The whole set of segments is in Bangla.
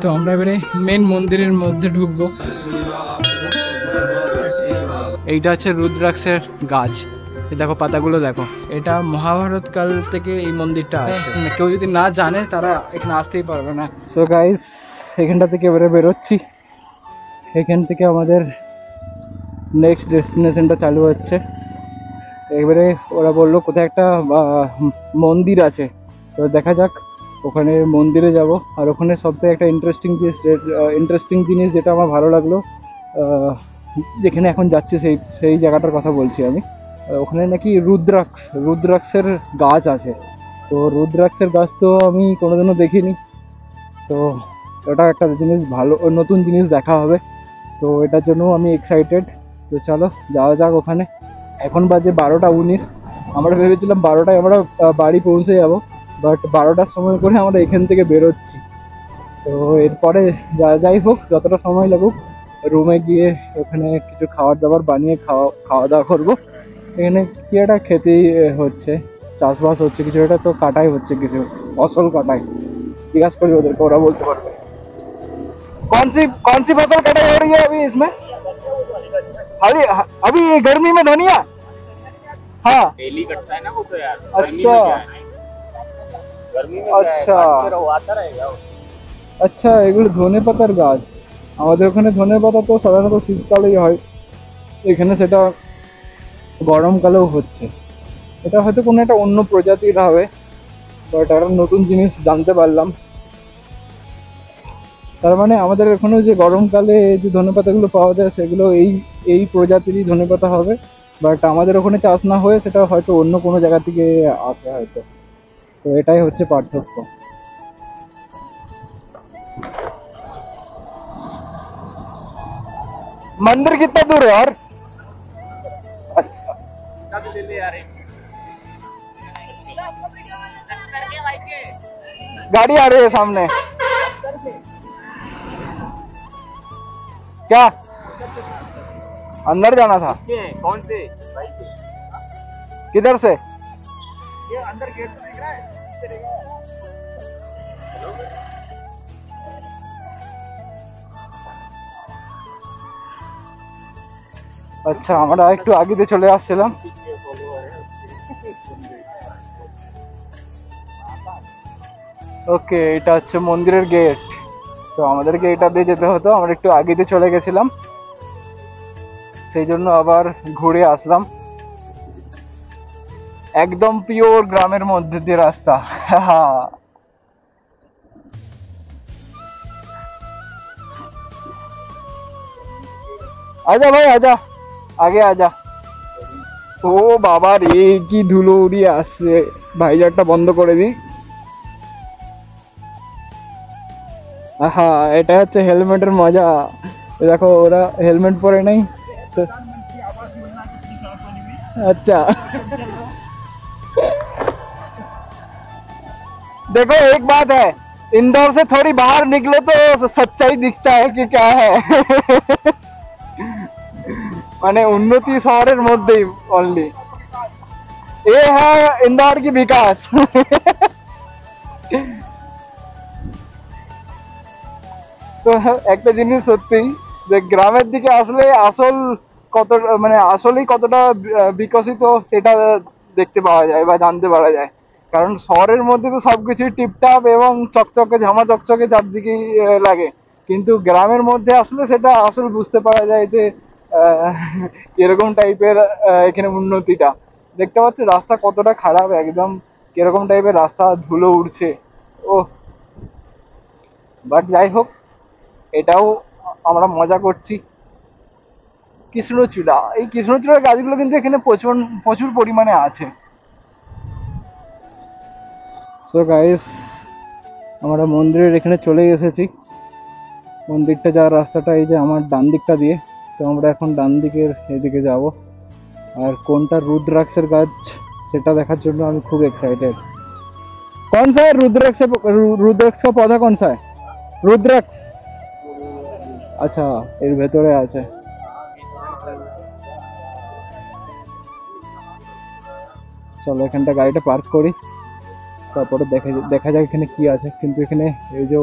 তো আমরা এবারে মেন মন্দিরের মধ্যে ঢুকবো। এইটা হচ্ছে রুদ্রাক্ষের গাছ, দেখো পাতাগুলো দেখো। এটা মহাভারত কাল থেকে এই মন্দিরটা আছে, কেউ যদি না জানে তারা এখানে আসতেই পারবে না। সো গাইস, এখানটা থেকে এবারে বেরোচ্ছি। এখান থেকে আমাদের নেক্সট ডেস্টিনেশনটা চালু হচ্ছে। এবারে ওরা বললো কোথায় একটা মন্দির আছে, তো দেখা যাক ওখানে মন্দিরে যাব। আর ওখানে সবথেকে একটা ইন্টারেস্টিং জিনিস যেটা আমার ভালো লাগলো, যেখানে এখন যাচ্ছি সেই জায়গাটার কথা বলছি আমি। ওখানে নাকি রুদ্রাক্ষের গাছ আছে। তো রুদ্রাক্ষের গাছ তো আমি কোনোদিনও দেখিনি, তো ওটা একটা জিনিস, ভালো নতুন জিনিস দেখা হবে। তো এটার জন্য আমি এক্সাইটেড। তো চলো যাওয়া যাক ওখানে। এখন বাজে 12টা 19। আমরা ভেবেছিলাম 12টায় আমরা বাড়ি পৌঁছে যাব, বাট 12টার সময় করে আমরা এখান থেকে বেরোচ্ছি। তো এরপরে যাই হোক, যতটা সময় লাগুক, রুমে গিয়ে ওখানে কিছু খাবার দাবার বানিয়ে খাওয়া দাওয়া করবো। এখানে কি একটা খেতেই হচ্ছে, চাষবাস হচ্ছে কিছু একটা, তো কাটাই হচ্ছে কিছু ফসল কাটাই। জিজ্ঞাসা করি ওদেরকে, ওরা বলতে পারবে। कौन सी फसल कटाई हो रही है अभी इसमें? अभी गर्मी में धनिया। हाँ डेली कटता है ना वो तो यार। अच्छा गर्मी में अच्छा आता रहेगा। আচ্ছা, এগুলো ধনে পাতার গাছ। আমাদের ওখানে ধনে পাতা তো সাধারণত শীতকালেই হয়, এখানে সেটা গরমকালেও হচ্ছে। এটা হয়তো কোনো একটা অন্য প্রজাতির হবে, বাট একটা নতুন জিনিস জানতে পারলাম। তার মানে আমাদের এখানে যে গরমকালে যে ধনেপাতাগুলো পাওয়া যায় সেগুলো এই প্রজাতিরই ধনেপাতা হবে, বাট আমাদের ওখানে চাষ না হয়ে সেটা হয়তো অন্য কোনো জায়গা থেকে আসে হয়তো। তো এটাই হচ্ছে পার্থক্য। मंदिर कितना दूर है यार? अच्छा गाड़ी आ रही है सामने। क्या अंदर जाना था? कौन से किधर से? ये अंदर गेट से दिख रहा है। আচ্ছা, আমরা একটু আগে চলে আসছিলাম। ওকে, এটা হচ্ছে মন্দিরের গেট। তো আমাদেরকে এটা দিয়ে যেতে হতো, আমরা একটু আগে চলে গেছিলাম, সেই জন্য আবার ঘুরে আসলাম। একদম পিওর গ্রামের মধ্যে দিয়ে রাস্তা। आजा भाई आजा, आगे आजा। ও বাবা রে, কি ধুলো উড়িয়ে আসছে, ভাইজারটা বন্ধ করে দিই। হ্যাঁ, এটা হচ্ছে হেলমেটের মজা। দেখো ওরা হেলমেট পরে নাই। अच्छा देखो एक बात है, इंदौर से थोड़ी बाहर निकलो तो सच्चाई दिखता है कि क्या है। মানে উন্নতি শহরের মধ্যেই অনলি, এ হ্যাঁ ইন্দোর কি বিকাশ। তো একটা জিনিস সত্যি যে গ্রামের দিকে আসলে আসল কত, মানে আসলেই কতটা বিকশিত সেটা দেখতে পাওয়া যায় বা জানতে পারা যায়। কারণ শহরের মধ্যে তো সবকিছুই টিপটাপ এবং চকচকে ঝামা চকচকে চারদিকেই লাগে, কিন্তু গ্রামের মধ্যে আসলে সেটা আসল বুঝতে পারা যায় যে কিরকম টাইপের এখানে উন্নতিটা। দেখতে পাচ্ছ রাস্তা কতটা খারাপ, একদম কিরকম টাইপের রাস্তা, ধুলো উড়ছে। ও বাট যাই হোক, এটাও আমরা মজা করছি। কৃষ্ণচূড়া, এই কৃষ্ণচূড়ার গাছগুলো কিন্তু এখানে প্রচুর পরিমাণে আছে। সো গাইস, আমরা মন্দিরের এখানে চলে এসেছি। মন্দিরটা যাওয়ার রাস্তাটা এই যে আমার ডান দিকটা দিয়ে, তো আমরা এখন ডান দিকের এদিকে যাব। আর কোনটা রুদ্রাক্ষের গাছ সেটা দেখার জন্য আমি খুব এক্সাইটেড। कौन सा है रुद्राक्ष का पौधा कौन सा है? रुद्राक्ष, अच्छा এর ভেতরে আছে। চলো এখানটা গাড়িটা পার্ক করি, তারপরে দেখা যাক এখানে কি আছে। কিন্তু এখানে এই যে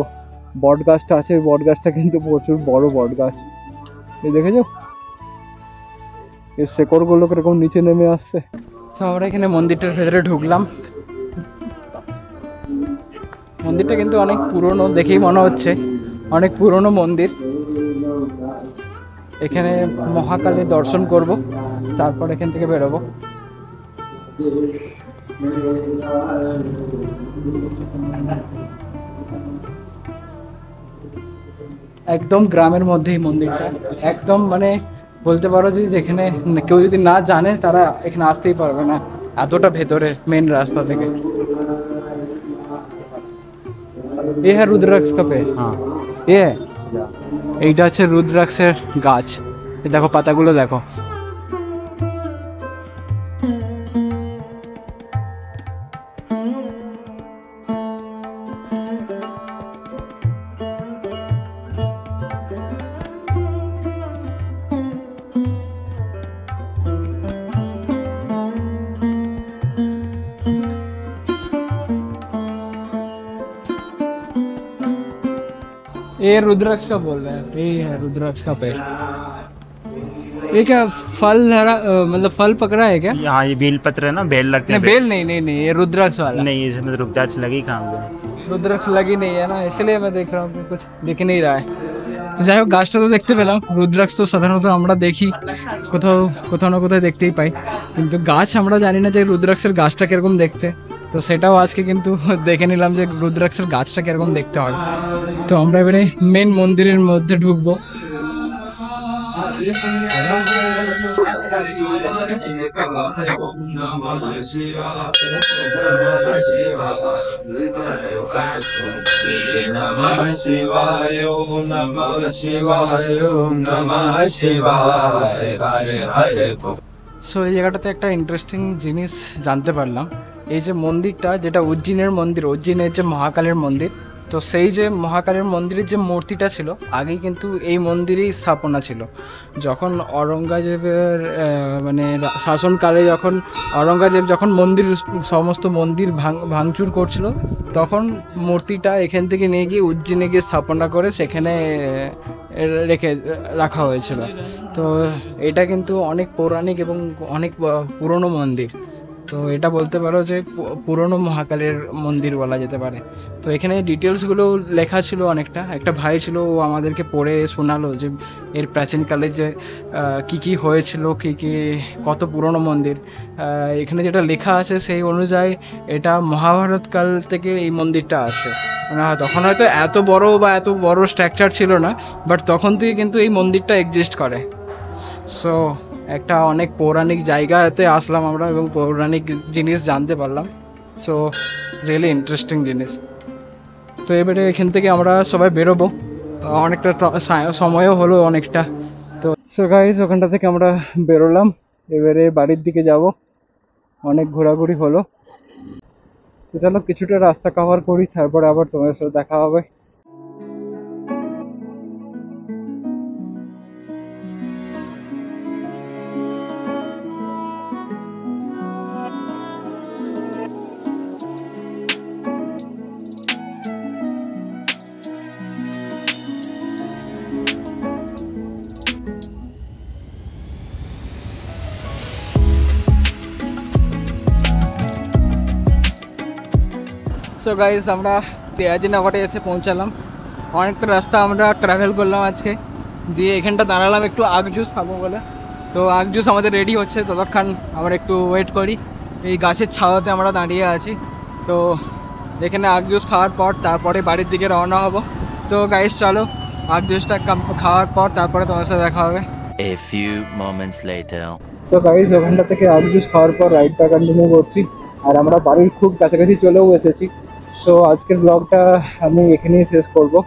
বট গাছটা আছে, ওই বট গাছটা কিন্তু প্রচুর বড় বট গাছ। এই দেখেছো এর শেকড়গুলো কিরকম নিচে নেমে আসছে। তো আমরা এখানে মন্দিরটার ভেতরে ঢুকলাম। মন্দিরটা কিন্তু অনেক পুরনো, দেখেই মনে হচ্ছে অনেক পুরনো মন্দির। এখানে মহাকালীর দর্শন করব, তারপর এখান থেকে বেরোবো। একদম গ্রামের মধ্যেই মন্দিরটা, একদম মানে বলতে পারো যে যেখানে কেউ যদি না জানে তারা এখানে আসতেই পারবে না, এতটা ভেতরে মেন রাস্তা থেকে। এ হ্যাঁ রুদ্রাক্ষ का पेड़। हाँ এ এইটা হচ্ছে রুদ্রাক্ষের গাছ। এই দেখো পাতাগুলো দেখো। ये रुद्राक्ष का बोल रहे हैं, ये है रुद्राक्ष का पेड़। ये क्या फल हरा मतलब फल पकड़ा है क्या? यहाँ ये बेल पत्र है ना, बेल लगते नहीं हैं। बेल नहीं, ये रुद्राक्ष वाला। नहीं इसमें रुद्राक्ष लगी कहाँ पे? रुद्राक्ष लगी नहीं है ना, इसलिए मैं देख रहा हूँ कि कुछ दिख नहीं रहा है। তো যাই হোক, গাছটা তো দেখতে পেলাম। রুদ্রাক্ষ তো সাধারণত আমরা দেখি কোথাও কোথাও না কোথাও দেখতেই পাই, কিন্তু গাছ আমরা জানি না যে রুদ্রাক্ষের গাছটা কিরকম দেখতে। তো সেটাও আজকে কিন্তু দেখে নিলাম যে রুদ্রাক্ষের গাছটা কিরকম দেখতে হয়। তো আমরা এবারে মেন মন্দিরের মধ্যে ঢুকবো। সো এই জায়গাটাতে একটা ইন্টারেস্টিং জিনিস জানতে পারলাম। এই যে মন্দিরটা, যেটা উজ্জয়িনের মন্দির, উজ্জয়িনের যে মহাকালের মন্দির, তো সেই যে মহাকালের মন্দিরের যে মূর্তিটা ছিল আগেই কিন্তু এই মন্দিরেই স্থাপনা ছিল। যখন অরঙ্গজেবের মানে শাসনকালে, যখন অরঙ্গজেব যখন সমস্ত মন্দির ভাঙচুর করছিল, তখন মূর্তিটা এখান থেকে নিয়ে গিয়ে উজ্জয়িনে গিয়ে স্থাপনা করে সেখানে রাখা হয়েছিল। তো এটা কিন্তু অনেক পৌরাণিক এবং অনেক পুরনো মন্দির। তো এটা বলতে পারো যে পুরনো মহাকালের মন্দির বলা যেতে পারে। তো এখানে ডিটেলসগুলো লেখা ছিল অনেকটা। একটা ভাই ছিল, ও আমাদেরকে পড়ে শোনালো যে এর প্রাচীনকালে যে কী হয়েছিল, কত পুরনো মন্দির। এখানে যেটা লেখা আছে সেই অনুযায়ী এটা মহাভারত কাল থেকে এই মন্দিরটা আছে। মানে তখন হয়তো এত বড় স্ট্রাকচার ছিল না, বাট তখন থেকে কিন্তু এই মন্দিরটা এক্সিস্ট করে। সো একটা অনেক পৌরাণিক জায়গাতে আসলাম আমরা এবং পৌরাণিক জিনিস জানতে পারলাম। সো রিয়েলি ইন্টারেস্টিং জিনিস। তো এবারে এখান থেকে আমরা সবাই বেরোবো, অনেকটা সময়ও হলো অনেকটা। তো সো গাইস, ওখানটা থেকে আমরা বেরোলাম, এবারে বাড়ির দিকে যাব। অনেক ঘোরাঘুরি হলো, তো চলো কিছুটা রাস্তা কভার করি, তারপরে আবার তোমার সাথে দেখা হবে। সো গাইস, আমরা পেয়াজিনগরে এসে পৌঁছালাম। অনেকটা রাস্তা আমরা ট্রাভেল করলাম আজকে, দিয়ে এখানটা দাঁড়ালাম একটু আখ জুস খাবো বলে। তো আখ জুস আমাদের রেডি হচ্ছে, ততক্ষণ আমরা একটু ওয়েট করি। এই গাছের ছাওয়াতে আমরা দাঁড়িয়ে আছি। তো এখানে আখ জুস খাওয়ার পর তারপরে বাড়ির দিকে রওনা হব। তো গাইস চলো, আখ জুসটা খাওয়ার পর তারপরে তোমার সাথে দেখা হবে। A few moments later. তো গাইস, ওখানটা থেকে আখ জুস খাওয়ার পর রাইডটা কন্টিনিউ করছি, আর আমরা বাড়ির খুব কাছাকাছি চলেও এসেছি। সো আজকের ব্লগটা আমি এখানেই শেষ করবো।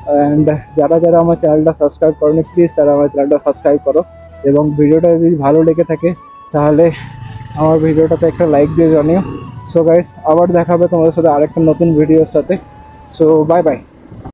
অ্যান্ড যারা আমার চ্যানেলটা সাবস্ক্রাইব করেনি, প্লিজ তারা আমার চ্যানেলটা সাবস্ক্রাইব করো, এবং ভিডিওটা যদি ভালো লেগে থাকে তাহলে আমার ভিডিওটাতে একটা লাইক দিয়ে জানিও। সো গাইস, আবার দেখা হবে তোমাদের সাথে আরেকটা নতুন ভিডিওর সাথে। So bye bye.